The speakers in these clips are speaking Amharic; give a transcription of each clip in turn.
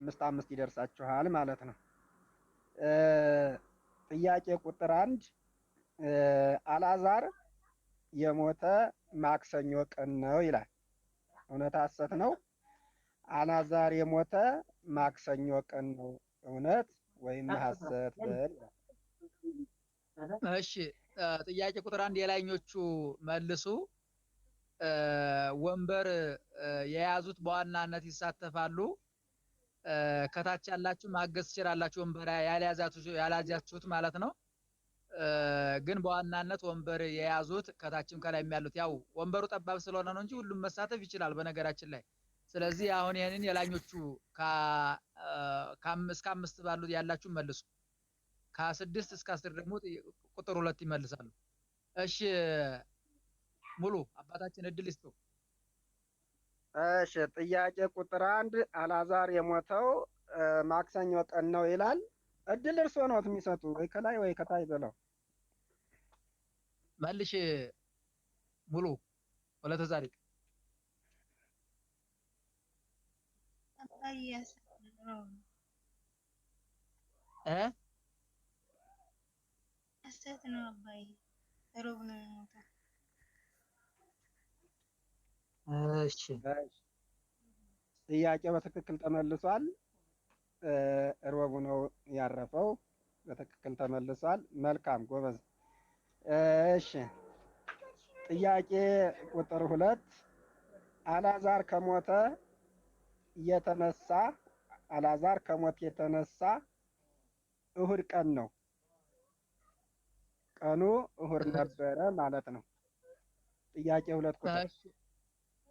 5 ይደርሳችኋል ማለት ነው። ጥያቄ ቁጥር 1 አልዓዛር የሞተ ማክሰኞ ቀን ነው ይላል። እውነት ሐሰት ነው? አልዓዛር የሞተ ማክሰኞ ቀን ነው። እውነት ወይም ሐሰት በል። እሺ ጥያቄ ቁጥር 1 የላይኞቹ መልሱ። ወንበር የያዙት በዋናነት ይሳተፋሉ። ከታች ያላችሁ ማገዝ ትችላላችሁ፣ ወንበር ያልያዛችሁት ማለት ነው። ግን በዋናነት ወንበር የያዙት ከታችም ከላይም ያሉት ያው ወንበሩ ጠባብ ስለሆነ ነው እንጂ ሁሉም መሳተፍ ይችላል በነገራችን ላይ። ስለዚህ አሁን ይሄንን የላኞቹ እስከ 5 ባሉት ያላችሁ መልሱ። ከ6 እስከ 10 ደግሞ ቁጥር 2 ይመልሳሉ። እሺ ሙሉ አባታችን እድል ይስጡ። እሺ ጥያቄ ቁጥር 1 አልዓዛር የሞተው ማክሰኞ ቀን ነው ይላል። እድል እርስዎ ነው የሚሰጡ፣ ወይ ከላይ ወይ ከታይ ብለው። መልሽ ሙሉ ወለተ ዛሪቅ ሐሰት ነው አባዬ፣ ሮብ ነው የሞተው። እሺ ጥያቄው በትክክል ተመልሷል። ሮቡ ነው ያረፈው። በትክክል ተመልሷል። መልካም ጎበዝ። እሺ ጥያቄ ቁጥር 2 አልዓዛር ከሞት የተነሳ እሁድ ቀን ነው። ቀኑ እሁድ ነበረ ማለት ነው። ጥያቄ 2 ቁጥር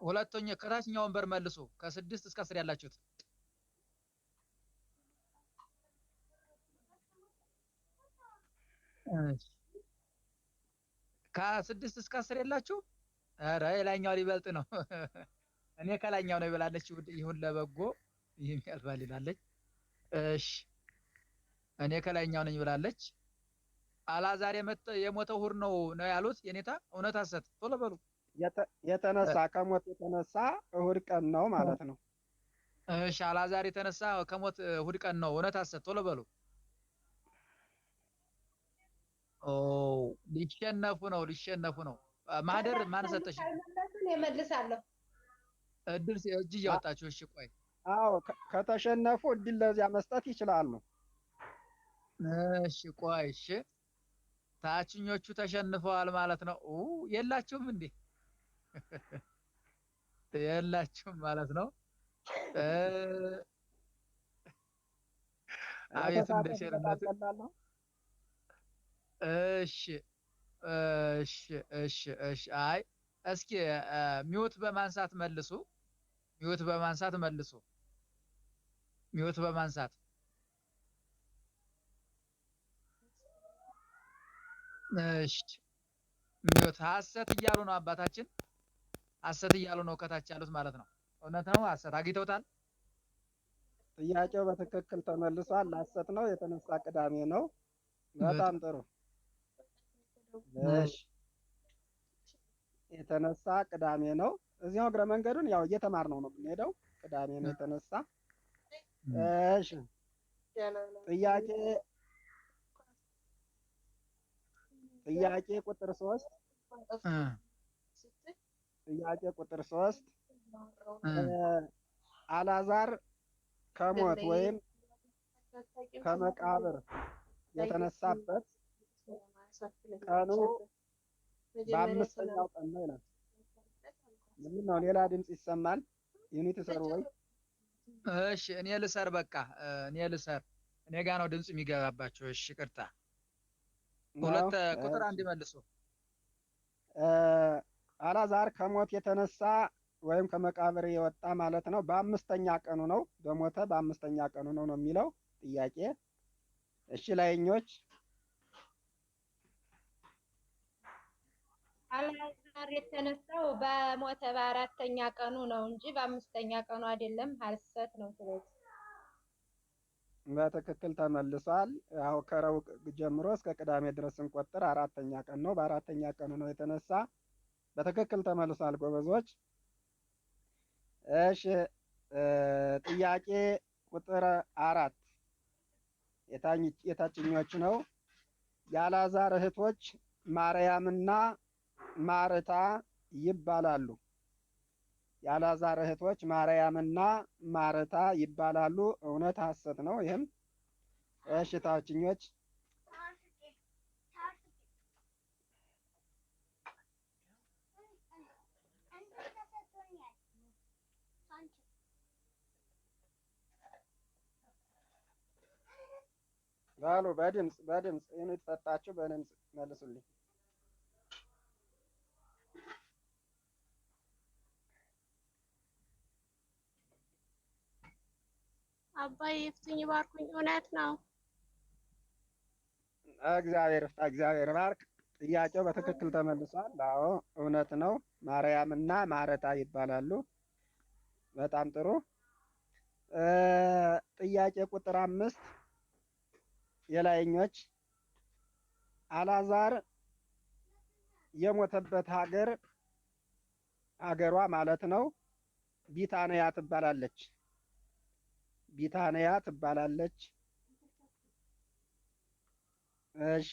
ሁለተኛ ከታችኛው ወንበር መልሱ። ከ6 እስከ 10 ያላችሁት ከ6 እስከ 10 ያላችሁ። ኧረ የላይኛው ሊበልጥ ነው። እኔ ከላይኛው ነው ይበላለች። ይሁን ለበጎ ይህም ያልፋል ይላለች። እሺ እኔ ከላይኛው ነኝ ብላለች። አልዓዛር የሞተው እሁድ ነው ያሉት የኔታ። እውነት ሐሰት? ቶሎ በሉ። የተነሳ ከሞት የተነሳ እሁድ ቀን ነው ማለት ነው። እሺ አልዓዛር የተነሳ ከሞት እሁድ ቀን ነው። እውነት ሐሰት? ቶሎ በሉ። ሊሸነፉ ነው። ማህደር ማን ሰጠሽ? እመልሳለሁ። እጅ እያወጣችሁ። እሺ ቆይ አዎ ከተሸነፉ እድል ለዚያ መስጠት ይችላሉ። እሺ ቆይ እሺ ታችኞቹ ተሸንፈዋል ማለት ነው። የላችሁም እንዴ? የላችሁም ማለት ነው። አቤት እንደሸነፈ። እሺ አይ እስኪ ሚውት በማንሳት መልሱ። ሚውት በማንሳት እሺ ሚውት። ሐሰት እያሉ ነው አባታችን፣ ሐሰት እያሉ ነው ከታች ያሉት ማለት ነው። እውነት ነው ሐሰት? አግኝተውታል። ጥያቄው በትክክል ተመልሷል። ሐሰት ነው። የተነሳ ቅዳሜ ነው። በጣም ጥሩ። እሺ የተነሳ ቅዳሜ ነው። እዚያው እግረ መንገዱን ያው እየተማርነው ነው የምንሄደው። ቅዳሜ ነው የተነሳ። እሺ ጥያቄ ቁጥር 3 አልዓዛር ከሞት ወይም ከመቃብር የተነሳበት ቀኑ በ5ኛው ቀን ነው ይላል። ምን ነው ሌላ ድምጽ ይሰማል? ዩኒት ሰሩ ወይ? እሺ እኔ ልሰር። በቃ እኔ ልሰር። እኔ ጋር ነው ድምጽ የሚገባባቸው። እሺ ይቅርታ። ቁጥር 1 መልሱ። አልዓዛር ከሞት የተነሳ ወይም ከመቃብር የወጣ ማለት ነው። በ5ኛ ቀኑ ነው። በሞተ በ5ኛ ቀኑ ነው የሚለው ጥያቄ። እሺ ላይኞች አልዓዛር የተነሳው በሞተ በ4ኛ ቀኑ ነው እንጂ በ5ኛ ቀኑ አይደለም። ሐሰት ነው። ስለዚህ በትክክል ተመልሷል። ያው ከረቡዕ ጀምሮ እስከ ቅዳሜ ድረስ ስንቆጥር 4ኛ ቀን ነው። በ4ኛ ቀኑ ነው የተነሳ። በትክክል ተመልሷል ጎበዞች። እሺ ጥያቄ ቁጥር 4 የታችኞች ነው። የአልዓዛር እህቶች ማርያምና ማርታ ይባላሉ። የአልዓዛር እህቶች ማርያምና ማርታ ይባላሉ። እውነት ሐሰት ነው? ይህም እሺ ታችኞች ባሉ በድምፅ ይህን የተሰጣችሁ በድምፅ መልሱልኝ። አባዬ ይፍቱኝ ባርኩኝ። እውነት ነው። እግዚአብሔር ባርክ። ጥያቄው በትክክል ተመልሷል። አዎ እውነት ነው። ማርያምና ማረታ ይባላሉ። በጣም ጥሩ። ጥያቄ ቁጥር 5 የላይኞች አልዓዛር የሞተበት ሀገሯ ማለት ነው ቢታንያ ትባላለች። ቢታንያ ትባላለች። እሺ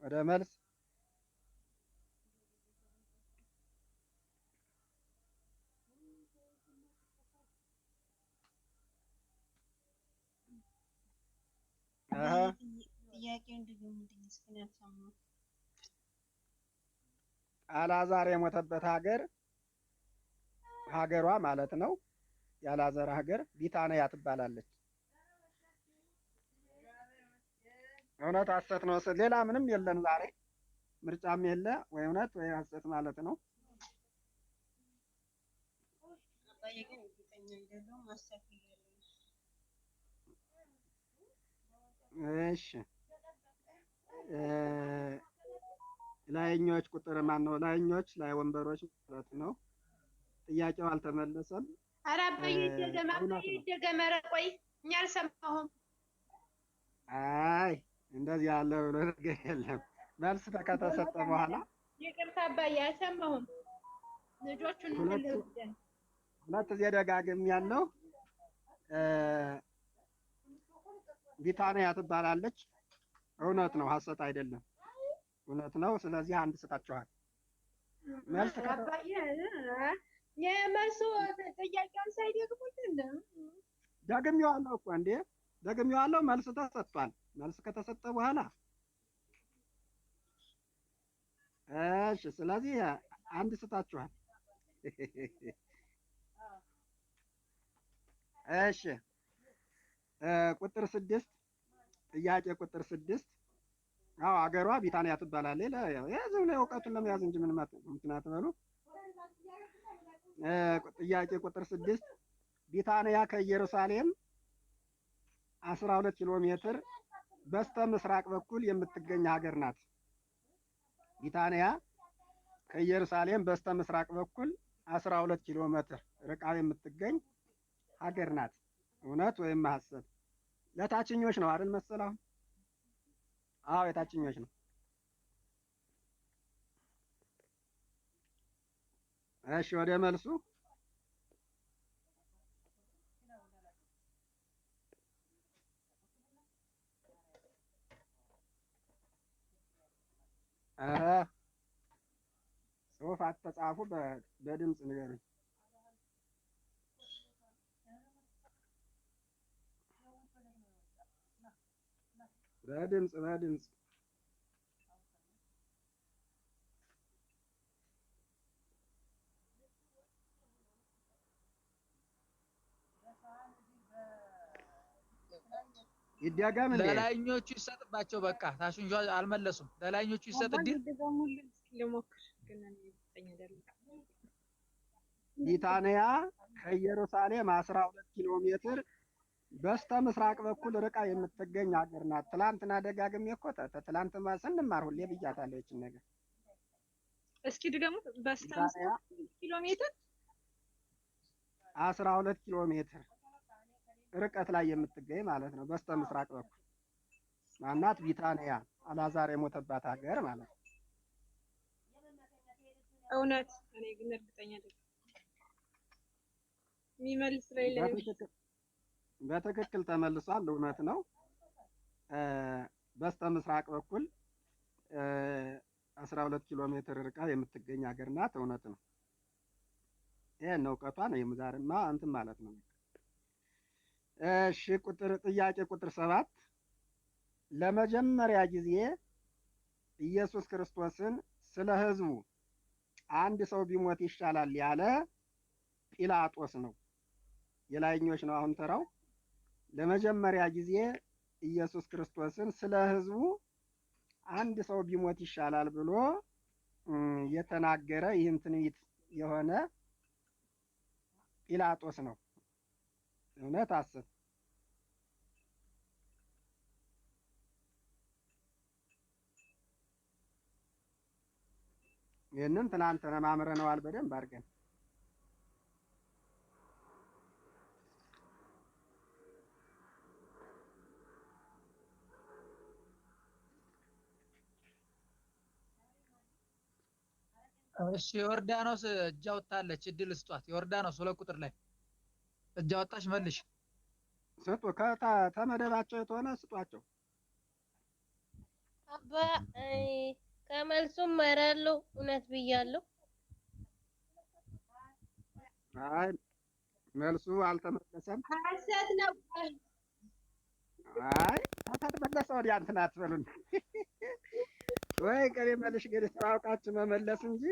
ወደ መልስ አልዓዛር የሞተበት ሀገሯ ማለት ነው የአልዓዛር ሀገር ቢታንያ ትባላለች። እውነት ሐሰት ነው? ሌላ ምንም የለም ዛሬ ምርጫም የለ ወይ እውነት ወይ ሐሰት ማለት ነው። እሺ ላይኞች ቁጥር ማን ነው? ላይኞች ላይ ወንበሮች ማለት ነው። ጥያቄው አልተመለሰም። ኧረ አባዬ ይደገም። ኧረ ቆይ እኛ አልሰማሁም። አይ እንደዚህ ያለ ብሎ ነገር የለም። መልስ ከተሰጠ በኋላ ይቅርታ አባዬ አልሰማሁም። ልጆቹን ሁለት ጊዜ ደጋግም ያለው ቢታንያ ትባላለች። እውነት ነው፣ ሐሰት አይደለም። እውነት ነው። ስለዚህ አንድ ስጣችኋል። መልስ አባዬ የመልሱ ጥያቄውን ሳይደግሙልን ደግሜዋለሁ እኮ እንዴ ደግሜዋለሁ። መልስ ተሰጥቷል። መልስ ከተሰጠ በኋላ እሺ፣ ስለዚህ አንድ ስጣችኋል። እሺ ቁጥር 6 ጥያቄ ቁጥር 6 አዎ አገሯ ቢታንያ ትባላለች። ዝም ብሎ እውቀቱን ለመያዝ እንጂ ምን ምክንያት በሉ። ጥያቄ ቁጥር 6 ቢታንያ ከኢየሩሳሌም 12 ኪሎ ሜትር በስተ ምስራቅ በኩል የምትገኝ ሀገር ናት። ቢታንያ ከኢየሩሳሌም በስተ ምስራቅ በኩል 12 ኪሎ ሜትር ርቃ የምትገኝ ሀገር ናት። እውነት ወይም ሐሰት? ለታችኞች ነው አይደል መሰለው? አዎ የታችኞች ነው። እሺ ወደ መልሱ ጽሑፍ አትጻፉ፣ በድምፅ ንገሩኝ። በድምፅ ይደገም እንዴ? ለላይኞቹ ይሰጥባቸው። በቃ ታችኞቹ አልመለሱም። ለላይኞቹ ይሰጥ እንዴ? ቢታንያ ከኢየሩሳሌም 12 ኪሎ ሜትር በስተ ምስራቅ በኩል ርቃ የምትገኝ ሀገር ናት። ትላንትና ደጋግሜ እኮ ትላንት ስንማር ሁሌ ብያታለሁ ይችን ነገር። እስኪ ድገሙት። በስተ ምስራቅ ኪሎ ሜትር 12 ኪሎ ሜትር ርቀት ላይ የምትገኝ ማለት ነው። በስተ ምስራቅ በኩል ማናት? ቢታንያ አልዓዛር የሞተባት ሀገር ማለት ነው። እውነት? እኔ ግን እርግጠኛ አይደለም። የሚመልስ ላይ በትክክል ተመልሷል። እውነት ነው። በስተ ምስራቅ በኩል 12 ኪሎ ሜትር ርቃ የምትገኝ ሀገር ናት። እውነት ነው። ይሄን እውቀቷ ነው የምዛርማ እንትን ማለት ነው። እሺ ጥያቄ ቁጥር 7 ለመጀመሪያ ጊዜ ኢየሱስ ክርስቶስን ስለ ሕዝቡ አንድ ሰው ቢሞት ይሻላል ያለ ጲላጦስ ነው። የላይኞች ነው አሁን ተራው። ለመጀመሪያ ጊዜ ኢየሱስ ክርስቶስን ስለ ሕዝቡ አንድ ሰው ቢሞት ይሻላል ብሎ የተናገረ ይህን ትንቢት የሆነ ጲላጦስ ነው። እውነት አስብ። ይህንን ትናንት ተማምረነዋል በደንብ አድርገን። እሺ ዮርዳኖስ እጅ አውጥታለች። እድል ስጧት። ዮርዳኖስ 2 ቁጥር ላይ እጅ አወጣች። መልሽ። ስጡ። ተመደባቸው የተሆነ ስጧቸው። አባ ከመልሱም መራለሁ። እውነት ብያለሁ። አይ መልሱ አልተመለሰም። ሐሰት ነው። አይ ከተመለሰ ወዲያ እንትን አትበሉን። ወይ ቀሪ መልሽ ግን ስራውቃችሁ መመለስ እንጂ